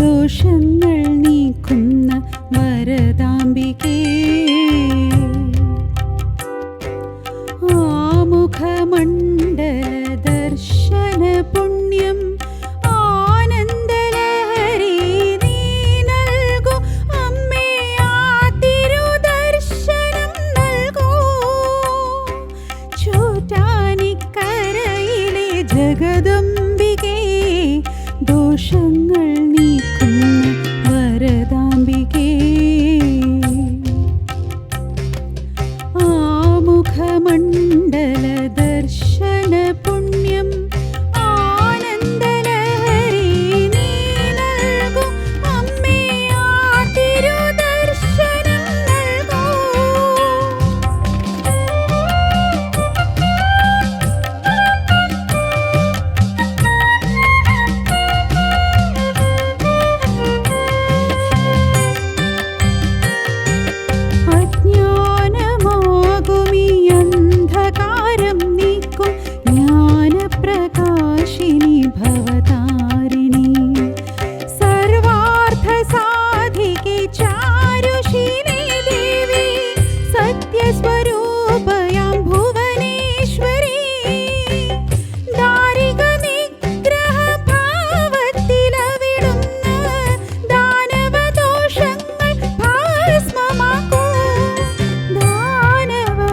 ദോഷങ്ങൾ നീക്കുന്ന വരദാംബികേ, ആമുഖമണ്ഡല ദർശന പുണ്യം ആനന്ദലഹരി നീ നൽകൂ അമ്മേ, ആ തിരുദർശനം നൽകൂ. ചോറ്റാനിക്കരയിലെ ജഗദംബികേ, ദോഷങ്ങൾ നീക്കുന്ന വരദാംബികേ, ആമുഖമണ്ഡല ദർശന പുണ്യം ആനന്ദലഹരി നീ നൽകൂ അമ്മേ, ആ തിരുദർശനം നൽകൂ. അജ്ഞാനമാകുമീ അന്ധകാരം നീക്കും ജ്ഞാനപ്രകാശിനി ഭവതാരിണി, സർവാർത്ഥ സാധികെ ചാരുശീലേ ദേവി, സത്യസ്വരൂപയാം ഭുവനേശ്വരി, ദാരിക നിഗ്രഹ ഭാവത്തിലവിടുന്ന ദാനവദോഷങ്ങൾ ഭസ്മമാക്കൂ, ദാനവദോഷങ്ങൾ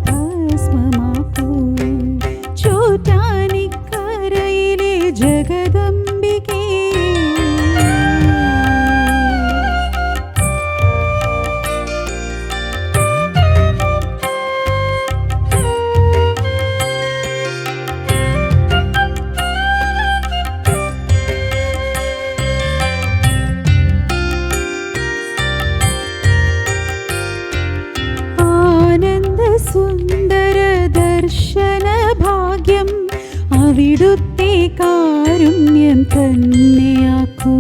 ഭസ്മമാക്കൂ. ചോറ്റാനിക്കരയിലെ ജഗദംബികേ, ആനന്ദസുന്ദര ദർശന ഭാഗ്യം അവിടുത്തെ കാരുണ്യം തന്നെയാക്കൂ.